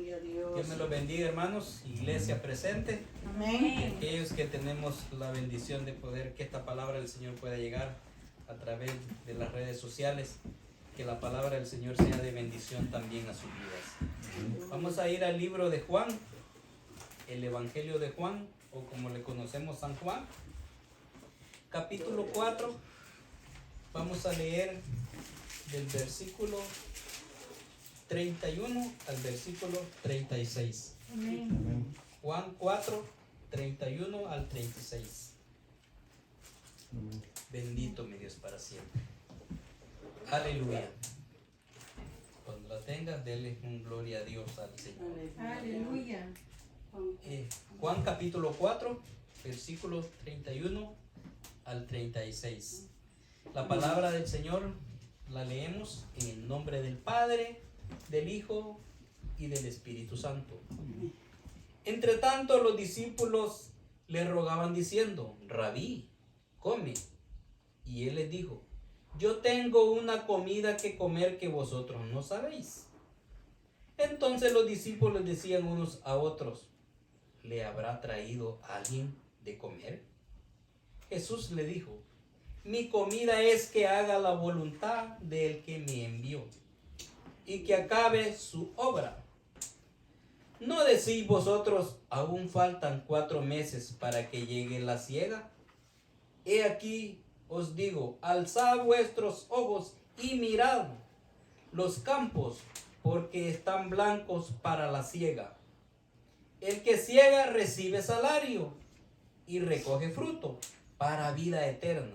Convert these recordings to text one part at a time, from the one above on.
Gloria a Dios. Dios me los bendiga, hermanos, iglesia presente. Amén. Y aquellos que tenemos la bendición de poder que esta palabra del Señor pueda llegar a través de las redes sociales, que la palabra del Señor sea de bendición también a sus vidas. Vamos a ir al libro de Juan, el Evangelio de Juan, o como le conocemos, San Juan, capítulo 4. Vamos a leer del versículo 31 al versículo 36. Amén. Juan 4, 31 al 36. Bendito mi Dios para siempre. Aleluya. Cuando la tengas, denle un gloria a Dios al Señor. Aleluya. Juan capítulo 4, versículos 31 al 36. La palabra del Señor la leemos en el nombre del Padre, del Hijo y del Espíritu Santo. Entre tanto, los discípulos le rogaban diciendo: Rabí, come. Y él les dijo: yo tengo una comida que comer que vosotros no sabéis. Entonces los discípulos decían unos a otros: ¿le habrá traído alguien de comer? Jesús le dijo: mi comida es que haga la voluntad del que me envió y que acabe su obra. ¿No decís vosotros: aún faltan 4 meses para que llegue la siega? He aquí os digo: alzad vuestros ojos y mirad los campos, porque están blancos para la siega. El que siega recibe salario y recoge fruto para vida eterna,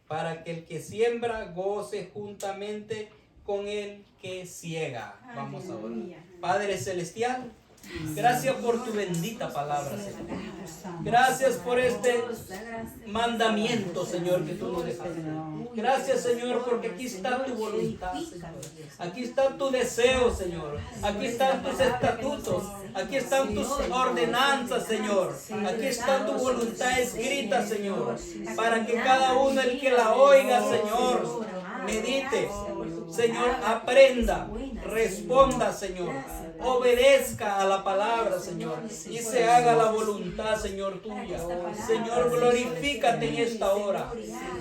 para que el que siembra goce juntamente con el que siega. Vamos a orar. Padre celestial, gracias por tu bendita palabra, Señor. Gracias por este mandamiento, Señor, que tú nos dejaste. Gracias, Señor, porque aquí está tu voluntad, Señor. Aquí está tu deseo, Señor. Aquí están tus estatutos. Aquí están tus ordenanzas, Señor. Aquí está tu voluntad escrita, Señor. Para que cada uno, el que la oiga, Señor, medite, Señor, aprenda, responda, Señor, obedezca a la palabra, Señor, y se haga la voluntad, Señor, tuya. Señor, glorifícate en esta hora.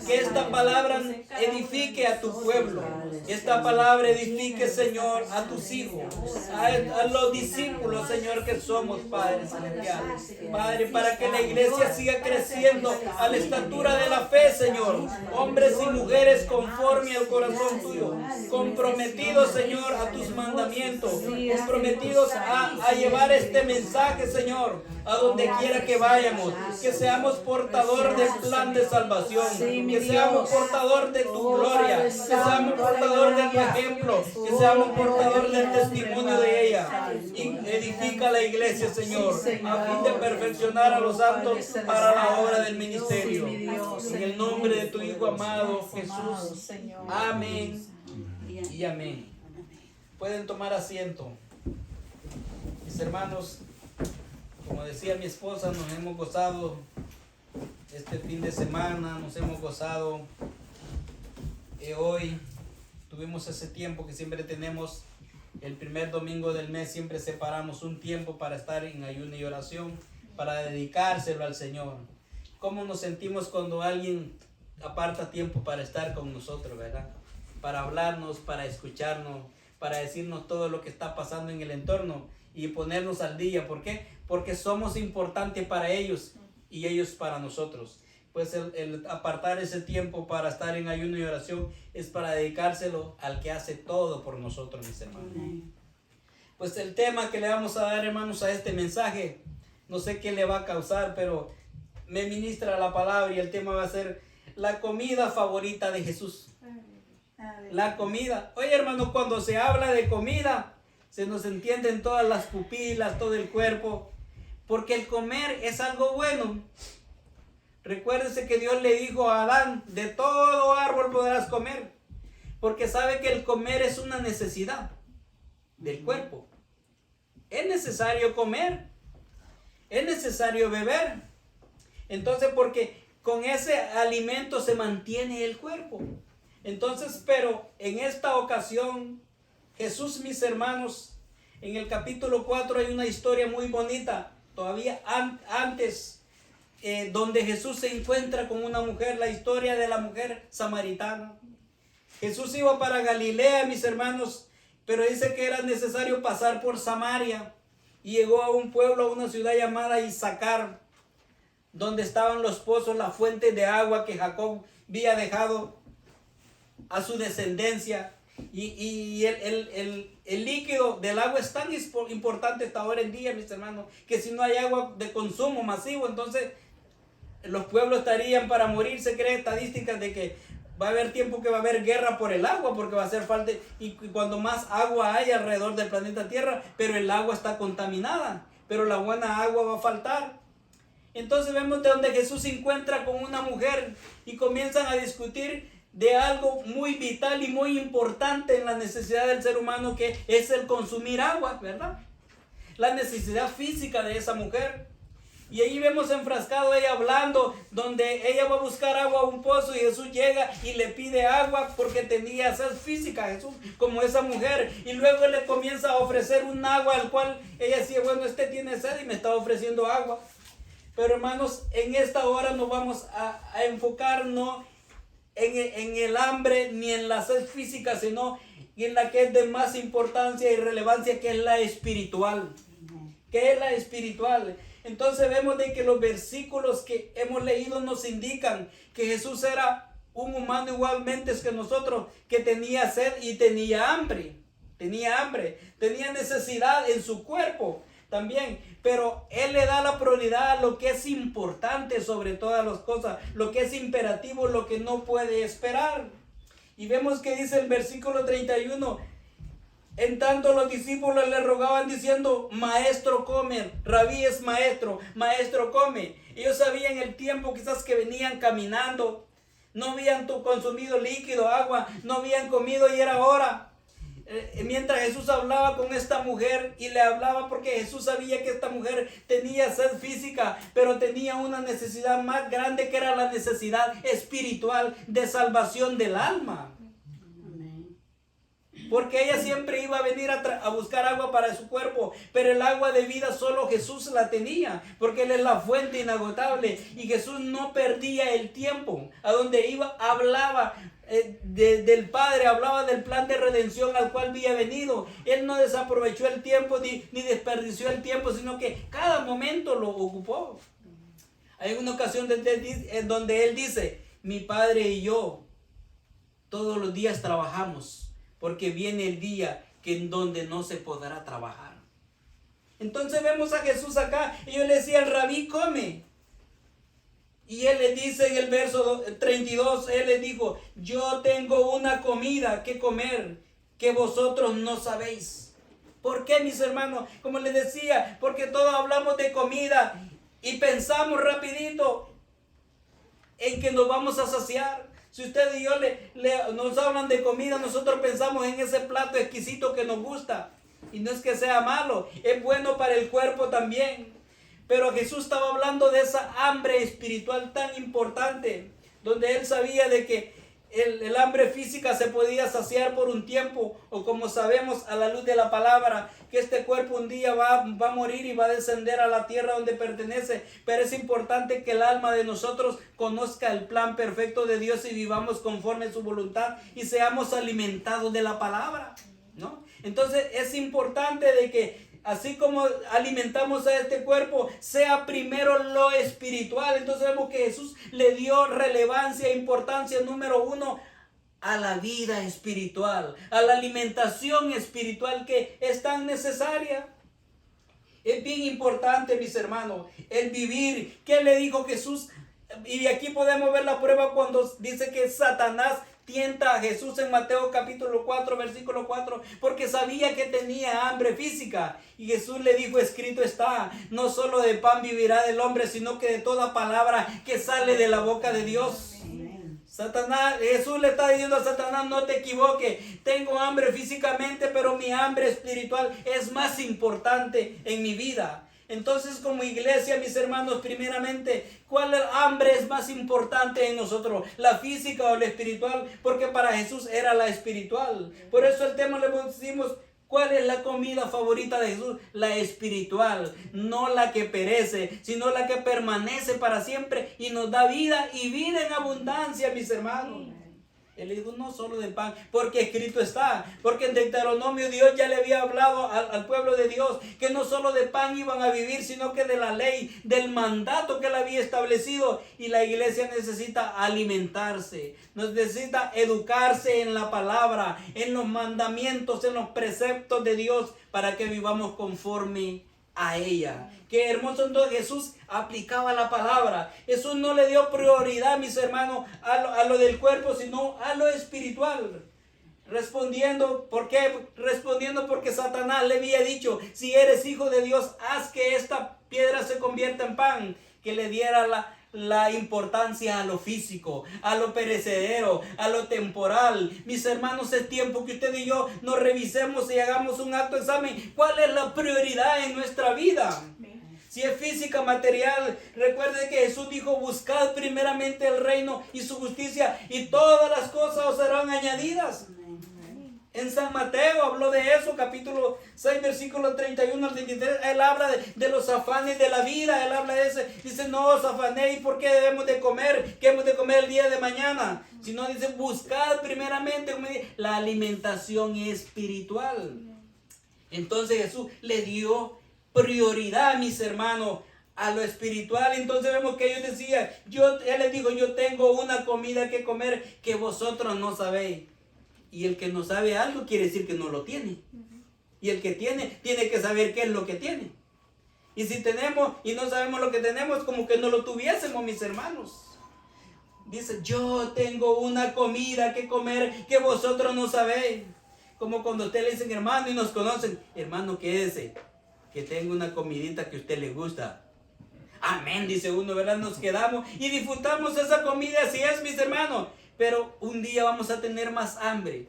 Que esta palabra edifique a tu pueblo. Esta palabra edifique, Señor, a tus hijos, a los discípulos, Señor, que somos, Padre celestial. Padre, para que la iglesia siga creciendo a la estatura de la fe, Señor. Hombres y mujeres conforme al corazón tuyo, comprometidos, Señor, a tus mandamientos, comprometidos a llevar este mensaje, Señor, a donde quiera que vayamos. Que seamos portador del plan de salvación, que seamos portador de tu gloria, que seamos portador de tu ejemplo, que seamos portador del testimonio de ella. Y edifica la iglesia, Señor, a fin de perfeccionar a los santos para la obra del ministerio. En el nombre de tu Hijo amado Jesús. Amén y amén. Pueden tomar asiento. Mis hermanos, como decía mi esposa, nos hemos gozado este fin de semana, nos hemos gozado hoy. Tuvimos ese tiempo que siempre tenemos, el primer domingo del mes, siempre separamos un tiempo para estar en ayuno y oración, para dedicárselo al Señor. ¿Cómo nos sentimos cuando alguien aparta tiempo para estar con nosotros, verdad? Para hablarnos, para escucharnos, para decirnos todo lo que está pasando en el entorno y ponernos al día. ¿Por qué? Porque somos importantes para ellos y ellos para nosotros. Pues el apartar ese tiempo para estar en ayuno y oración es para dedicárselo al que hace todo por nosotros, mis hermanos. Pues el tema que le vamos a dar, hermanos, a este mensaje, no sé qué le va a causar, pero me ministra la palabra y el tema va a ser la comida favorita de Jesús. La comida. Oye, hermano, cuando se habla de comida, se nos entienden todas las pupilas, todo el cuerpo, porque el comer es algo bueno. Recuérdense que Dios le dijo a Adán: de todo árbol podrás comer, porque sabe que el comer es una necesidad del cuerpo. Es necesario comer, es necesario beber. Entonces, porque con ese alimento se mantiene el cuerpo. Entonces, pero en esta ocasión, Jesús, mis hermanos, En el capítulo 4 hay una historia muy bonita, todavía antes, donde Jesús se encuentra con una mujer, la historia de la mujer samaritana. Jesús iba para Galilea, mis hermanos, pero dice que era necesario pasar por Samaria. Y llegó a un pueblo, a una ciudad llamada Issacar, donde estaban los pozos, la fuente de agua que Jacob había dejado a su descendencia. Y el líquido del agua es tan importante hasta ahora en día, mis hermanos, que si no hay agua de consumo masivo, entonces los pueblos estarían para morir. Se cree estadísticas de que va a haber tiempo que va a haber guerra por el agua, porque va a hacer falta, y cuando más agua hay alrededor del planeta Tierra, pero el agua está contaminada, pero la buena agua va a faltar. Entonces vemos de donde Jesús se encuentra con una mujer y comienzan a discutir de algo muy vital y muy importante en la necesidad del ser humano, que es el consumir agua, ¿verdad? La necesidad física de esa mujer. Y ahí vemos enfrascado ella hablando, donde ella va a buscar agua a un pozo y Jesús llega y le pide agua porque tenía sed física, Jesús, como esa mujer. Y luego le comienza a ofrecer un agua al cual ella decía, bueno, este tiene sed y me está ofreciendo agua. Pero hermanos, en esta hora no vamos a enfocarnos en el hambre ni en la sed física, sino en la que es de más importancia y relevancia, que es la espiritual. ¿Qué es la espiritual? Entonces vemos de que los versículos que hemos leído nos indican que Jesús era un humano igualmente que nosotros, que tenía sed y tenía hambre. Tenía necesidad en su cuerpo también, pero Él le da la prioridad a lo que es importante sobre todas las cosas, lo que es imperativo, lo que no puede esperar. Y vemos que dice el versículo 31, en tanto los discípulos le rogaban diciendo, maestro come, rabí es maestro, maestro come. Ellos sabían el tiempo quizás que venían caminando, no habían consumido líquido, agua, no habían comido y era hora. Mientras Jesús hablaba con esta mujer y le hablaba porque Jesús sabía que esta mujer tenía sed física, pero tenía una necesidad más grande, que era la necesidad espiritual de salvación del alma. Porque ella siempre iba a venir a buscar agua para su cuerpo, pero el agua de vida solo Jesús la tenía, porque Él es la fuente inagotable. Y Jesús no perdía el tiempo. A donde iba, hablaba del Padre, hablaba del plan de redención al cual había venido. Él no desaprovechó el tiempo ni desperdició el tiempo, sino que cada momento lo ocupó. Hay una ocasión donde Él dice, mi Padre y yo todos los días trabajamos, porque viene el día en donde no se podrá trabajar. Entonces vemos a Jesús acá, y yo le decía, el rabí come. Y Él le dice en el verso 32, Él le dijo, yo tengo una comida que comer que vosotros no sabéis. ¿Por qué, mis hermanos? Como les decía, porque todos hablamos de comida y pensamos rapidito en que nos vamos a saciar. Si usted y yo nos hablan de comida, nosotros pensamos en ese plato exquisito que nos gusta. Y no es que sea malo, es bueno para el cuerpo también. Pero Jesús estaba hablando de esa hambre espiritual tan importante, donde Él sabía de que el hambre física se podía saciar por un tiempo, o como sabemos a la luz de la palabra, que este cuerpo un día va a morir y va a descender a la tierra donde pertenece. Pero es importante que el alma de nosotros conozca el plan perfecto de Dios y vivamos conforme a su voluntad y seamos alimentados de la palabra, ¿no? Entonces es importante de que así como alimentamos a este cuerpo, sea primero lo espiritual. Entonces vemos que Jesús le dio relevancia e importancia número uno a la vida espiritual, a la alimentación espiritual que es tan necesaria. Es bien importante, mis hermanos, el vivir. ¿Qué le dijo Jesús? Y aquí podemos ver la prueba cuando dice que Satanás tienta a Jesús en Mateo capítulo 4, versículo 4, porque sabía que tenía hambre física. Y Jesús le dijo, escrito está, no solo de pan vivirá el hombre, sino que de toda palabra que sale de la boca de Dios. Jesús le está diciendo a Satanás, no te equivoques, tengo hambre físicamente, pero mi hambre espiritual es más importante en mi vida. Entonces, como iglesia, mis hermanos, primeramente, ¿cuál hambre es más importante en nosotros? ¿La física o la espiritual? Porque para Jesús era la espiritual. Por eso el tema le decimos, ¿Cuál es la comida favorita de Jesús? La espiritual, no la que perece, sino la que permanece para siempre y nos da vida y vida en abundancia, mis hermanos. Él le dijo, no solo de pan, porque escrito está, porque en Deuteronomio Dios ya le había hablado al pueblo de Dios, que no solo de pan iban a vivir, sino que de la ley, del mandato que él había establecido. Y la iglesia necesita alimentarse, necesita educarse en la palabra, en los mandamientos, en los preceptos de Dios, para que vivamos conforme a ella. Qué hermoso. Entonces Jesús aplicaba la palabra. Jesús no le dio prioridad, mis hermanos, a lo del cuerpo, sino a lo espiritual. Respondiendo, ¿por qué? Respondiendo porque Satanás le había dicho, si eres hijo de Dios, haz que esta piedra se convierta en pan. Que le diera la importancia a lo físico, a lo perecedero, a lo temporal. Mis hermanos, es tiempo que usted y yo nos revisemos y hagamos un acto de examen. ¿Cuál es la prioridad en nuestra vida? Si es física, material, recuerde que Jesús dijo, buscad primeramente el reino y su justicia y todas las cosas os serán añadidas. En San Mateo habló de eso, capítulo 6, versículo 31 al 33. Él habla de los afanes de la vida. Él habla de ese. Dice, no os afanéis porque debemos de comer. ¿Qué hemos de comer el día de mañana? Sino dice, buscad primeramente la alimentación espiritual. Entonces Jesús le dio prioridad, mis hermanos, a lo espiritual. Entonces vemos que ellos decían, él les dijo, yo tengo una comida que comer que vosotros no sabéis. Y el que no sabe algo quiere decir que no lo tiene. Y el que tiene que saber qué es lo que tiene. Y si tenemos y no sabemos lo que tenemos, como que no lo tuviésemos, mis hermanos. Dice, yo tengo una comida que comer que vosotros no sabéis. Como cuando usted le dicen, hermano, y nos conocen, hermano, quédese, que tengo una comidita que a usted le gusta. Amén, dice uno, ¿verdad? Nos quedamos y disfrutamos esa comida, así es, mis hermanos. Pero un día vamos a tener más hambre.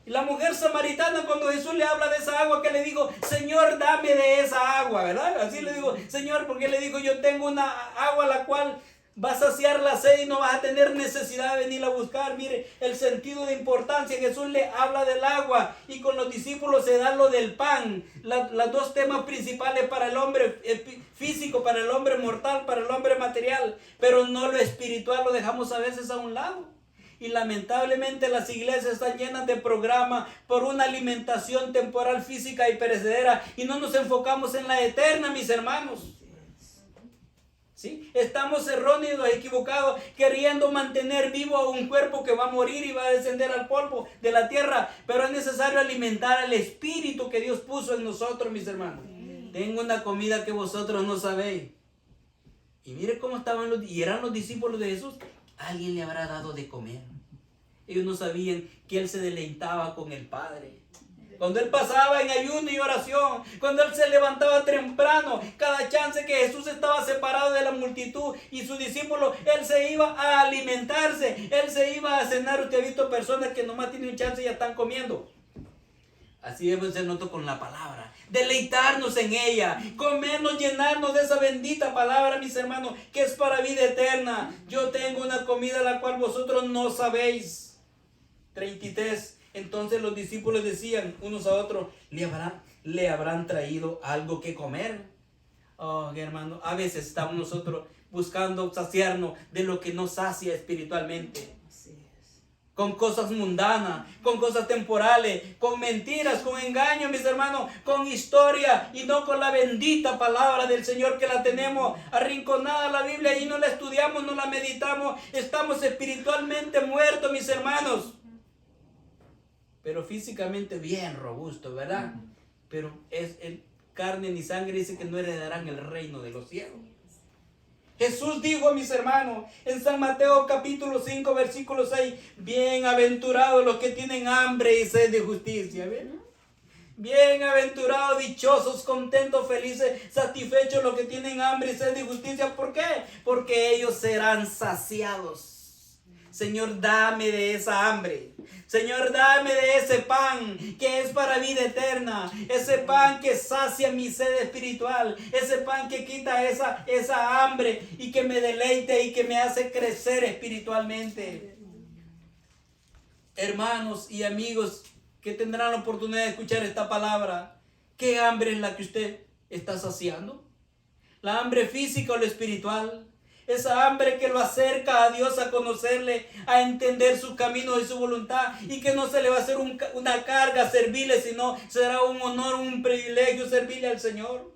Y la mujer samaritana, cuando Jesús le habla de esa agua, que le dijo, Señor, dame de esa agua, ¿verdad? Así le digo, Señor, porque le digo, yo tengo una agua la cual va a saciar la sed y no vas a tener necesidad de venir a buscar. Mire, el sentido de importancia. Jesús le habla del agua y con los discípulos se da lo del pan. Los dos temas principales para el hombre físico, para el hombre mortal, para el hombre material. Pero no lo espiritual, lo dejamos a veces a un lado. Y lamentablemente las iglesias están llenas de programas por una alimentación temporal, física y perecedera. Y no nos enfocamos en la eterna, mis hermanos. ¿Sí? Estamos erróneos, equivocados, queriendo mantener vivo a un cuerpo que va a morir y va a descender al polvo de la tierra. Pero es necesario alimentar al espíritu que Dios puso en nosotros, mis hermanos. Tengo una comida que vosotros no sabéis. Y mire cómo estaban y eran los discípulos de Jesús. Alguien le habrá dado de comer. Ellos no sabían que Él se deleitaba con el Padre. Cuando Él pasaba en ayuno y oración, cuando Él se levantaba temprano, cada chance que Jesús estaba separado de la multitud y sus discípulos, Él se iba a alimentarse, Él se iba a cenar. Usted ha visto personas que nomás tienen un chance y ya están comiendo. Así debe ser nosotros con la palabra, deleitarnos en ella, comernos, llenarnos de esa bendita palabra, mis hermanos, que es para vida eterna. Yo tengo una comida la cual vosotros no sabéis. 33. Entonces los discípulos decían unos a otros, ¿le habrán traído algo que comer? Oh, hermano, a veces estamos nosotros buscando saciarnos de lo que nos sacia espiritualmente. Con cosas mundanas, con cosas temporales, con mentiras, con engaños, mis hermanos, con historia y no con la bendita palabra del Señor, que la tenemos arrinconada la Biblia y no la estudiamos, no la meditamos. Estamos espiritualmente muertos, mis hermanos, pero físicamente bien robustos, ¿verdad? Pero es el carne ni sangre, dice que no heredarán el reino de los cielos. Jesús dijo, mis hermanos, en San Mateo capítulo 5, versículo 6, bienaventurados los que tienen hambre y sed de justicia. ¿Ven? Bienaventurados, dichosos, contentos, felices, satisfechos los que tienen hambre y sed de justicia. ¿Por qué? Porque ellos serán saciados. Señor, dame de esa hambre. Señor, dame de ese pan que es para vida eterna. Ese pan que sacia mi sed espiritual. Ese pan que quita esa hambre y que me deleite y que me hace crecer espiritualmente. Hermanos y amigos que tendrán la oportunidad de escuchar esta palabra, ¿qué hambre es la que usted está saciando? ¿La hambre física o la espiritual? Esa hambre que lo acerca a Dios, a conocerle, a entender sus caminos y su voluntad, y que no se le va a hacer una carga servirle, sino será un honor, un privilegio servirle al Señor.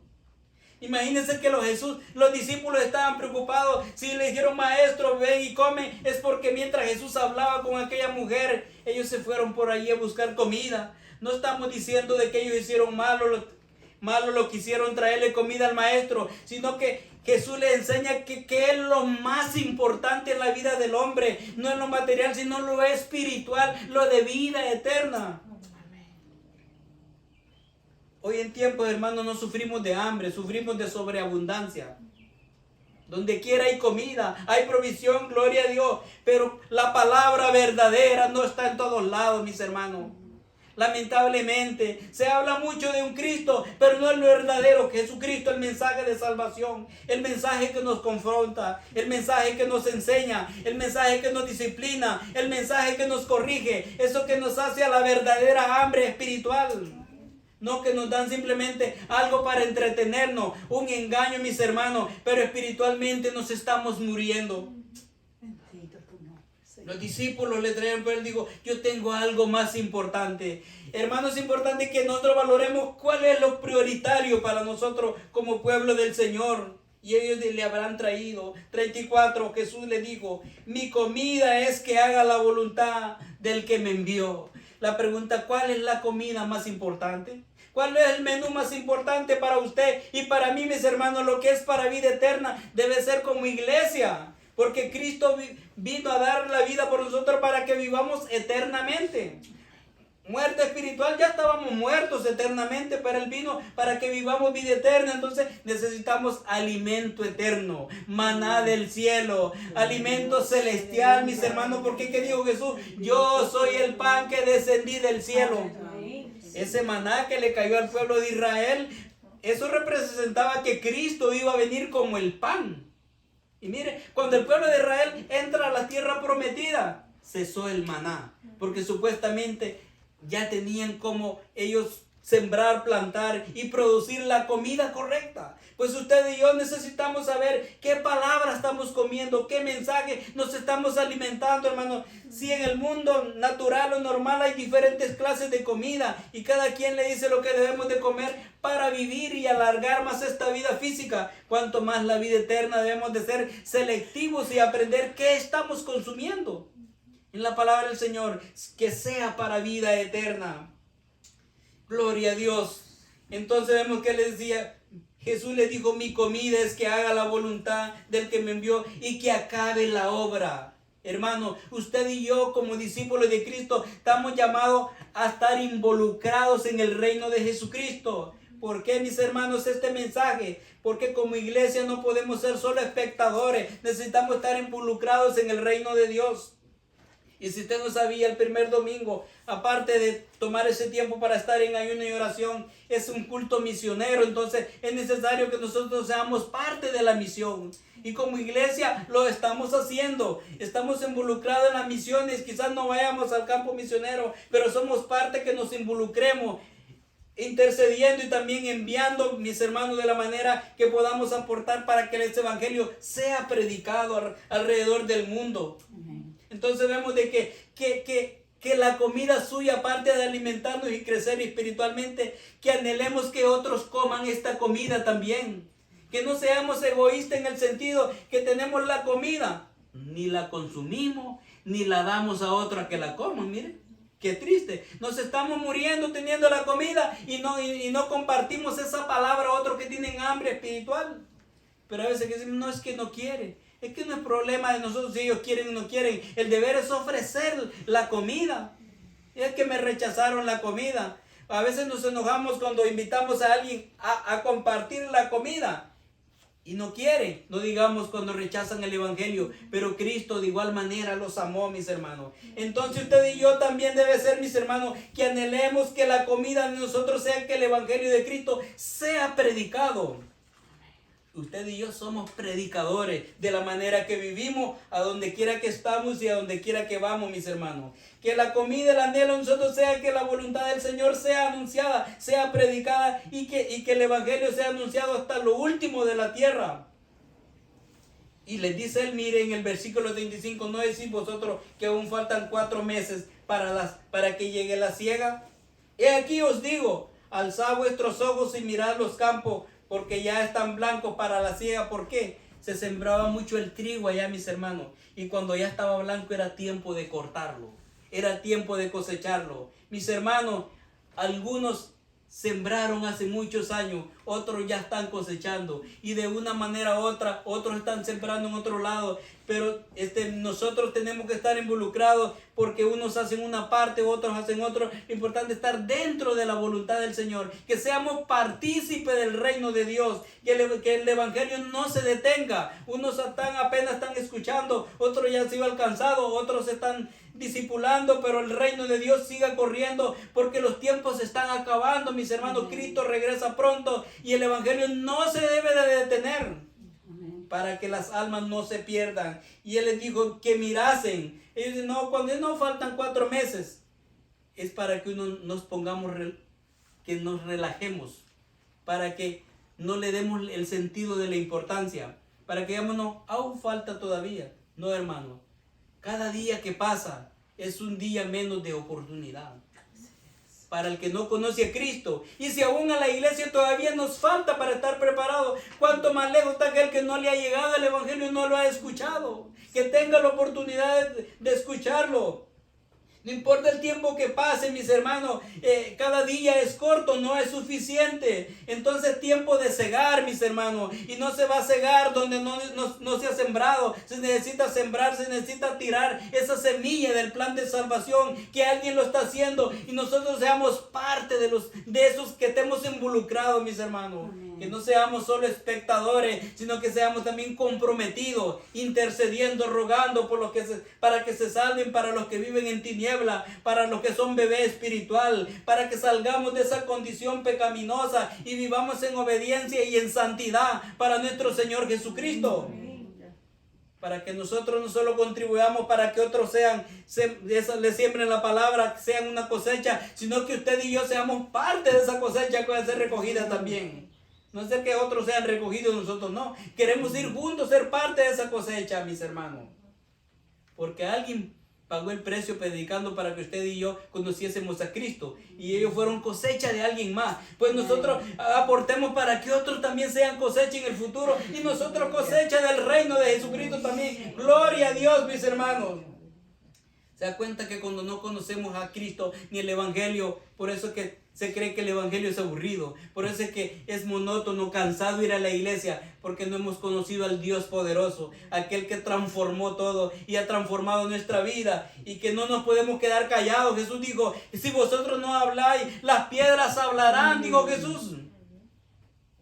Imagínense que los discípulos estaban preocupados. Si le dijeron, maestro, ven y come, es porque mientras Jesús hablaba con aquella mujer, ellos se fueron por allí a buscar comida. No estamos diciendo de que ellos hicieron malo lo que hicieron traerle comida al maestro, sino que Jesús les enseña que es lo más importante en la vida del hombre, no es lo material, sino lo espiritual, lo de vida eterna. Hoy en tiempos, hermanos, no sufrimos de hambre, sufrimos de sobreabundancia. Donde quiera hay comida, hay provisión, gloria a Dios, pero la palabra verdadera no está en todos lados, mis hermanos. Lamentablemente, se habla mucho de un Cristo, pero no es lo verdadero, Jesucristo, el mensaje de salvación, el mensaje que nos confronta, el mensaje que nos enseña, el mensaje que nos disciplina, el mensaje que nos corrige, eso que nos hace a la verdadera hambre espiritual. No que nos dan simplemente algo para entretenernos, un engaño, mis hermanos, pero espiritualmente nos estamos muriendo. Los discípulos le trajeron, pero él dijo, yo tengo algo más importante. Hermanos, es importante que nosotros valoremos cuál es lo prioritario para nosotros como pueblo del Señor. Y ellos le habrán traído. 34, Jesús le dijo, mi comida es que haga la voluntad del que me envió. La pregunta, ¿cuál es la comida más importante? ¿Cuál es el menú más importante para usted y para mí, mis hermanos? Lo que es para vida eterna debe ser como iglesia. Porque Cristo vino a dar la vida por nosotros para que vivamos eternamente. Muerte espiritual, ya estábamos muertos eternamente, pero Él vino para que vivamos vida eterna. Entonces necesitamos alimento eterno, maná del cielo, alimento celestial, mis hermanos. Porque ¿qué dijo Jesús? Yo soy el pan que descendí del cielo. Ese maná que le cayó al pueblo de Israel, eso representaba que Cristo iba a venir como el pan. Y mire, cuando el pueblo de Israel entra a la tierra prometida, cesó el maná, porque supuestamente ya tenían como ellos sembrar, plantar y producir la comida correcta. Pues usted y yo necesitamos saber qué palabra estamos comiendo, qué mensaje nos estamos alimentando, hermano. Si en el mundo natural o normal hay diferentes clases de comida y cada quien le dice lo que debemos de comer para vivir y alargar más esta vida física, cuanto más la vida eterna debemos de ser selectivos y aprender qué estamos consumiendo. En la palabra del Señor, que sea para vida eterna. Gloria a Dios. Entonces vemos que les decía, Jesús les dijo, mi comida es que haga la voluntad del que me envió y que acabe la obra. Hermano, usted y yo como discípulos de Cristo estamos llamados a estar involucrados en el reino de Jesucristo. ¿Por qué, mis hermanos, este mensaje? Porque como iglesia no podemos ser solo espectadores, necesitamos estar involucrados en el reino de Dios. Y si usted no sabía, el primer domingo, aparte de tomar ese tiempo para estar en ayuno y oración, es un culto misionero. Entonces es necesario que nosotros seamos parte de la misión. Y como iglesia lo estamos haciendo. Estamos involucrados en las misiones. Quizás no vayamos al campo misionero, pero somos parte que nos involucremos, intercediendo y también enviando, mis hermanos, de la manera que podamos aportar para que este evangelio sea predicado alrededor del mundo. Entonces vemos de que la comida suya, aparte de alimentarnos y crecer espiritualmente, que anhelemos que otros coman esta comida también. Que no seamos egoístas en el sentido que tenemos la comida, ni la consumimos, ni la damos a otros a que la coman. Miren, qué triste. Nos estamos muriendo teniendo la comida y no compartimos esa palabra a otros que tienen hambre espiritual. Pero a veces decimos, no, es que no quiere. Es que no es problema de nosotros si ellos quieren o no quieren. El deber es ofrecer la comida. Es que me rechazaron la comida. A veces nos enojamos cuando invitamos a alguien a compartir la comida y no quiere. No digamos cuando rechazan el evangelio. Pero Cristo de igual manera los amó, mis hermanos. Entonces usted y yo también debe ser, mis hermanos, que anhelemos que la comida de nosotros sea que el evangelio de Cristo sea predicado. usted y yo somos predicadores de la manera que vivimos, a donde quiera que estamos y a donde quiera que vamos, mis hermanos. Que la comida, el anhelo en nosotros sea que la voluntad del Señor sea anunciada, sea predicada y que el Evangelio sea anunciado hasta lo último de la tierra. Y les dice él, miren, en el versículo 35, ¿no decís vosotros que aún faltan 4 meses para que llegue la siega? He aquí os digo, alzad vuestros ojos y mirad los campos, porque ya están blancos para la siega. ¿Por qué? Se sembraba mucho el trigo allá, mis hermanos, y cuando ya estaba blanco era tiempo de cortarlo, era tiempo de cosecharlo. Mis hermanos, algunos sembraron hace muchos años, otros ya están cosechando, y de una manera u otra, otros están sembrando en otro lado, pero nosotros tenemos que estar involucrados, porque unos hacen una parte, otros hacen otro. Lo importante es estar dentro de la voluntad del Señor, que seamos partícipes del reino de Dios, que el Evangelio no se detenga. Unos apenas están escuchando, otros ya han sido alcanzados, otros están discipulando, pero el reino de Dios siga corriendo, porque los tiempos se están acabando, mis hermanos. Cristo regresa pronto y el Evangelio no se debe de detener, para que las almas no se pierdan. Y él les dijo que mirasen. Ellos dicen, no, cuando no faltan 4 meses, es para que nos pongamos, que nos relajemos, para que no le demos el sentido de la importancia, para que digamos, no, aún falta todavía. No, hermano, cada día que pasa es un día menos de oportunidad para el que no conoce a Cristo. Y si aún a la iglesia todavía nos falta para estar preparados, cuánto más lejos está aquel que no le ha llegado el Evangelio y no lo ha escuchado. Que tenga la oportunidad de escucharlo. No importa el tiempo que pase, mis hermanos, cada día es corto, no es suficiente. Entonces tiempo de cegar, mis hermanos, y no se va a cegar donde no se ha sembrado. Se necesita sembrar, se necesita tirar esa semilla del plan de salvación, que alguien lo está haciendo, y nosotros seamos parte de esos que estemos involucrados, mis hermanos. Amén. Que no seamos solo espectadores, sino que seamos también comprometidos, intercediendo, rogando por para que se salven, para los que viven en tiniebla, para los que son bebé espiritual, para que salgamos de esa condición pecaminosa y vivamos en obediencia y en santidad para nuestro Señor Jesucristo. Para que nosotros no solo contribuyamos para que otros le siembren la palabra, sean una cosecha, sino que usted y yo seamos parte de esa cosecha que va a ser recogida también. No es que otros sean recogidos, nosotros no. Queremos ir juntos, ser parte de esa cosecha, mis hermanos. Porque alguien pagó el precio predicando para que usted y yo conociésemos a Cristo. Y ellos fueron cosecha de alguien más. Pues nosotros aportemos para que otros también sean cosecha en el futuro. Y nosotros cosecha del reino de Jesucristo también. Gloria a Dios, mis hermanos. Se da cuenta que cuando no conocemos a Cristo ni el Evangelio, por eso que se cree que el Evangelio es aburrido, por eso es que es monótono, cansado ir a la iglesia, porque no hemos conocido al Dios poderoso, aquel que transformó todo y ha transformado nuestra vida, y que no nos podemos quedar callados. Jesús dijo, si vosotros no habláis, las piedras hablarán, dijo Jesús.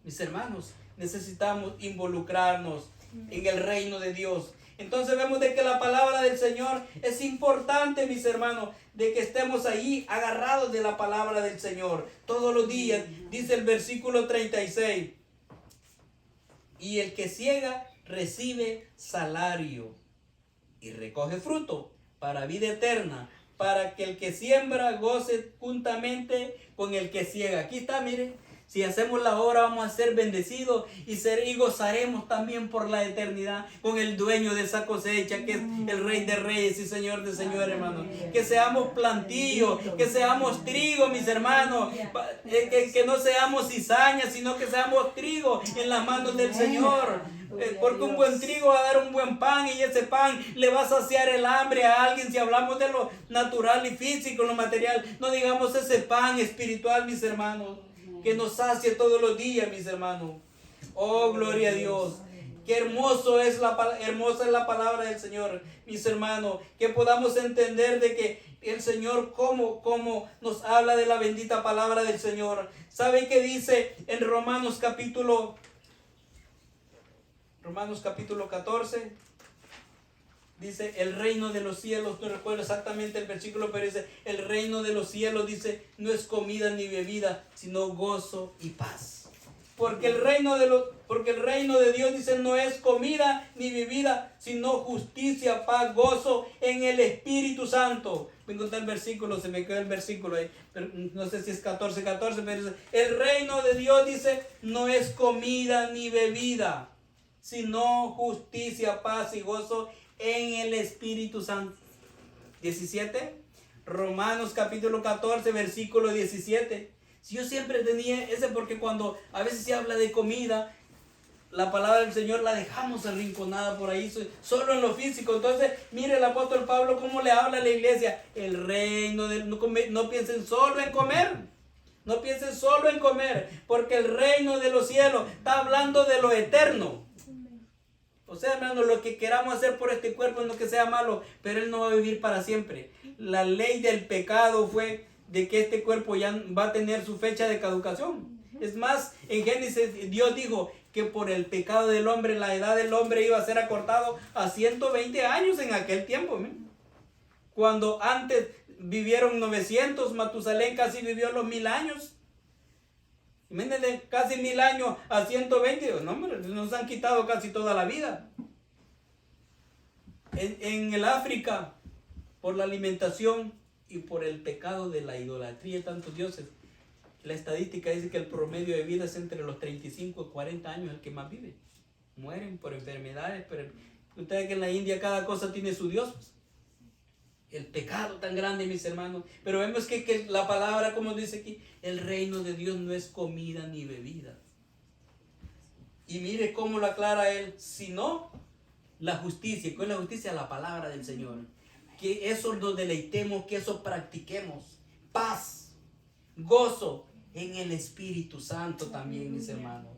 Mis hermanos, necesitamos involucrarnos en el reino de Dios. Entonces vemos de que la palabra del Señor es importante, mis hermanos, de que estemos ahí agarrados de la palabra del Señor todos los días. Dice el versículo 36, y el que siega recibe salario y recoge fruto para vida eterna, para que el que siembra goce juntamente con el que siega. Aquí está, miren. Si hacemos la obra, vamos a ser bendecidos y gozaremos también por la eternidad con el dueño de esa cosecha, que es el Rey de Reyes y Señor de Señores, hermanos. Que seamos plantillo, que seamos trigo, mis hermanos. Que no seamos cizaña, sino que seamos trigo en las manos del Señor. Porque un buen trigo va a dar un buen pan, y ese pan le va a saciar el hambre a alguien. Si hablamos de lo natural y físico, lo material, no digamos ese pan espiritual, mis hermanos, que nos sacie todos los días, mis hermanos. Oh, gloria a Dios. Qué hermosa es la palabra del Señor, mis hermanos. Que podamos entender de que el Señor, cómo nos habla de la bendita palabra del Señor. ¿Sabe qué dice en Romanos capítulo 14? Dice, el reino de los cielos, no recuerdo exactamente el versículo, pero dice, el reino de los cielos, dice, no es comida ni bebida, sino gozo y paz. Porque el reino de Dios, dice, no es comida ni bebida, sino justicia, paz, gozo en el Espíritu Santo. Me encontré el versículo, se me quedó el versículo ahí, pero no sé si es 14, pero dice, el reino de Dios, dice, no es comida ni bebida, sino justicia, paz y gozo en el Espíritu Santo. 17, Romanos capítulo 14, versículo 17. Si yo siempre tenía ese, porque cuando a veces se habla de comida, la palabra del Señor la dejamos arrinconada por ahí, solo en lo físico. Entonces, mire el apóstol Pablo cómo le habla a la iglesia. El reino del, no piensen solo en comer. No piensen solo en comer, porque el reino de los cielos está hablando de lo eterno. O sea, hermano, lo que queramos hacer por este cuerpo no que sea malo, pero Él no va a vivir para siempre. La ley del pecado fue de que este cuerpo ya va a tener su fecha de caducación. Es más, en Génesis Dios dijo que por el pecado del hombre, la edad del hombre iba a ser acortado a 120 años en aquel tiempo. Cuando antes vivieron 900, Matusalén casi vivió los 1000 años. Imagínense, casi 1000 años a 120, no, nos han quitado casi toda la vida. En el África, por la alimentación y por el pecado de la idolatría de tantos dioses, la estadística dice que el promedio de vida es entre los 35 y 40 años el que más vive. Mueren por enfermedades, pero ustedes que en la India cada cosa tiene su Dios. El pecado tan grande, mis hermanos. Pero vemos que la palabra, como dice aquí, el reino de Dios no es comida ni bebida. Y mire cómo lo aclara él, sino la justicia. ¿Cuál es la justicia? La palabra del Señor. Que eso nos deleitemos, que eso practiquemos. Paz, gozo en el Espíritu Santo también, mis hermanos.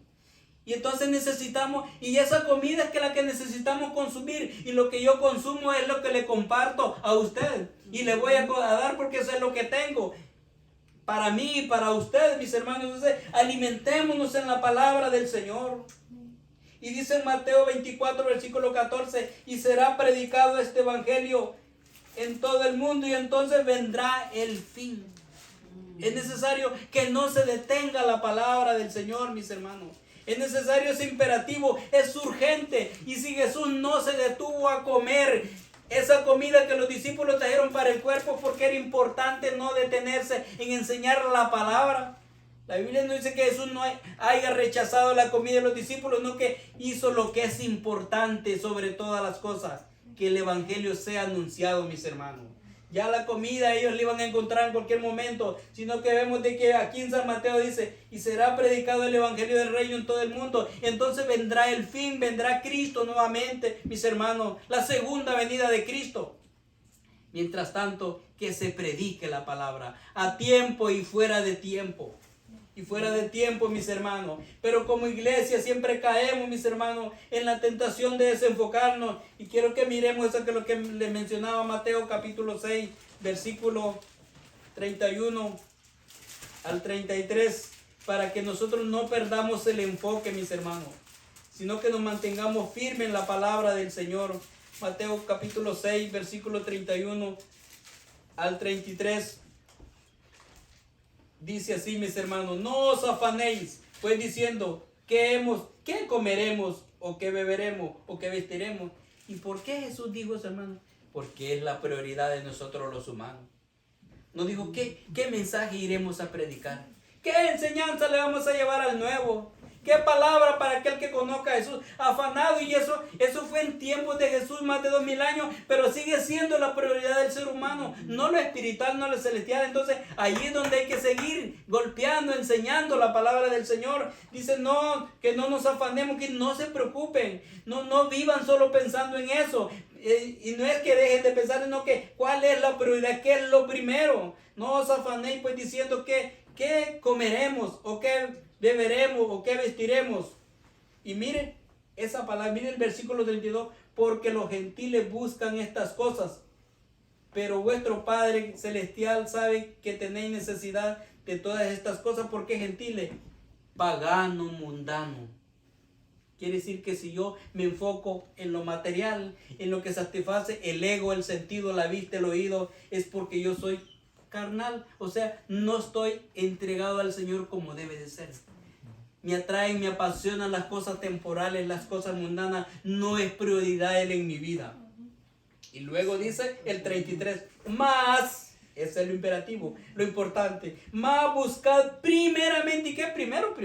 Y entonces necesitamos, y esa comida es que la que necesitamos consumir, y lo que yo consumo es lo que le comparto a usted, y le voy a dar porque eso es lo que tengo, para mí y para ustedes, mis hermanos. Entonces alimentémonos en la palabra del Señor. Y dice en Mateo 24, versículo 14, y será predicado este evangelio en todo el mundo, y entonces vendrá el fin. Es necesario que no se detenga la palabra del Señor, mis hermanos. Es necesario, es imperativo, es urgente. Y si Jesús no se detuvo a comer esa comida que los discípulos trajeron para el cuerpo, porque era importante no detenerse en enseñar la palabra. La Biblia no dice que Jesús no haya rechazado la comida de los discípulos, no, que hizo lo que es importante sobre todas las cosas, que el evangelio sea anunciado, mis hermanos. Ya la comida ellos la iban a encontrar en cualquier momento, sino que vemos de que aquí en San Mateo dice, y será predicado el evangelio del reino en todo el mundo. Entonces vendrá el fin, vendrá Cristo nuevamente, mis hermanos, la segunda venida de Cristo. Mientras tanto, que se predique la palabra a tiempo y fuera de tiempo. Y fuera de tiempo, mis hermanos. Pero como iglesia siempre caemos, mis hermanos, en la tentación de desenfocarnos. Y quiero que miremos eso, que lo que le mencionaba Mateo capítulo 6, versículo 31 al 33, para que nosotros no perdamos el enfoque, mis hermanos, sino que nos mantengamos firmes en la palabra del Señor. Mateo capítulo 6, versículo 31 al 33. Dice así, mis hermanos, no os afanéis, pues diciendo, ¿qué comeremos? ¿O qué beberemos? ¿O qué vestiremos? ¿Y por qué Jesús dijo eso, hermano? Porque es la prioridad de nosotros los humanos. Nos dijo, ¿qué mensaje iremos a predicar? ¿Qué enseñanza le vamos a llevar al nuevo? ¿Qué palabra para aquel que conozca a Jesús? Afanado, y eso fue en tiempos de Jesús, más de 2000 años, pero sigue siendo la prioridad del ser humano, no lo espiritual, no lo celestial. Entonces, allí es donde hay que seguir golpeando, enseñando la palabra del Señor. Dice, no, que no nos afanemos, que no se preocupen, no vivan solo pensando en eso. Y no es que dejen de pensar, sino que cuál es la prioridad, qué es lo primero. No os afanéis pues diciendo qué comeremos, o qué beberemos, o qué vestiremos. Y miren esa palabra, miren el versículo 32, porque los gentiles buscan estas cosas, pero vuestro Padre Celestial sabe que tenéis necesidad de todas estas cosas. ¿Por qué gentiles? Pagano, mundano. Quiere decir que si yo me enfoco en lo material, en lo que satisface el ego, el sentido, la vista, el oído, es porque yo soy carnal, o sea, no estoy entregado al Señor como debe de ser. me atraen, me apasionan las cosas temporales, las cosas mundanas, no es prioridad Él en mi vida. Y luego dice el 33, más, ese es lo imperativo, lo importante, más buscad primeramente, ¿y qué? Primero,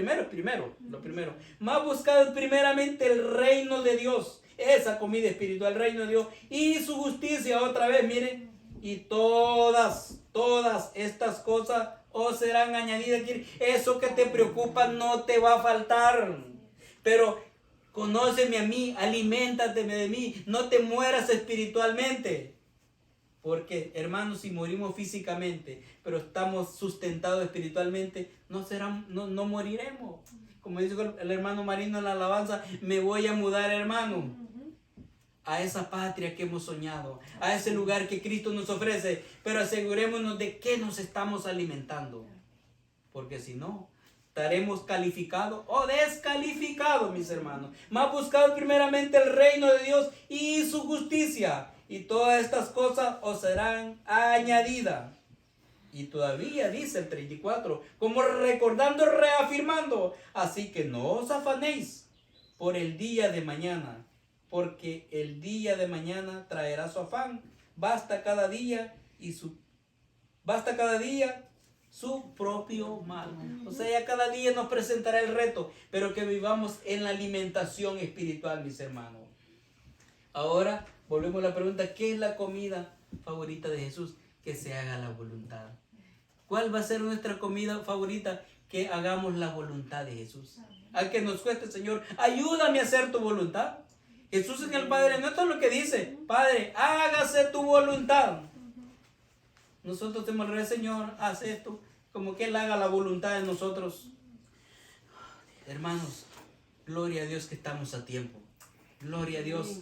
lo primero, más buscad primeramente el reino de Dios, esa comida espiritual, el reino de Dios, y su justicia, otra vez, miren, y todas estas cosas os serán añadidas. Eso que te preocupa no te va a faltar, pero conóceme a mí, aliméntate de mí, no te mueras espiritualmente. Porque, hermanos, si morimos físicamente, pero estamos sustentados espiritualmente, no moriremos. Como dice el hermano Marino en la alabanza, me voy a mudar, hermano, a esa patria que hemos soñado, a ese lugar que Cristo nos ofrece, pero asegurémonos de que nos estamos alimentando. Porque si no, estaremos calificados o descalificados, mis hermanos. Más buscad primeramente el reino de Dios y su justicia, y todas estas cosas os serán añadidas. Y todavía dice el 34, como recordando, reafirmando, así que no os afanéis por el día de mañana, porque el día de mañana traerá su afán. Basta cada día su propio mal. O sea, ya cada día nos presentará el reto, pero que vivamos en la alimentación espiritual, mis hermanos. Ahora volvemos a la pregunta, ¿qué es la comida favorita de Jesús? Que se haga la voluntad. ¿Cuál va a ser nuestra comida favorita? Que hagamos la voluntad de Jesús. Al que nos cueste, Señor, ayúdame a hacer tu voluntad. Jesús en el Padre Nuestro es lo que dice, Padre, hágase tu voluntad. Nosotros tenemos el Señor, haz esto, como que Él haga la voluntad de nosotros. Hermanos, gloria a Dios que estamos a tiempo. Gloria a Dios.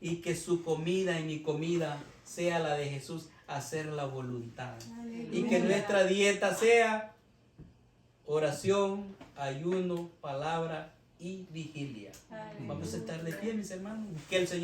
Y que su comida y mi comida sea la de Jesús, hacer la voluntad. Aleluya. Y que nuestra dieta sea oración, ayuno, palabra y vigilia. Aleluya. Vamos a estar de pie, mis hermanos. Que el Señor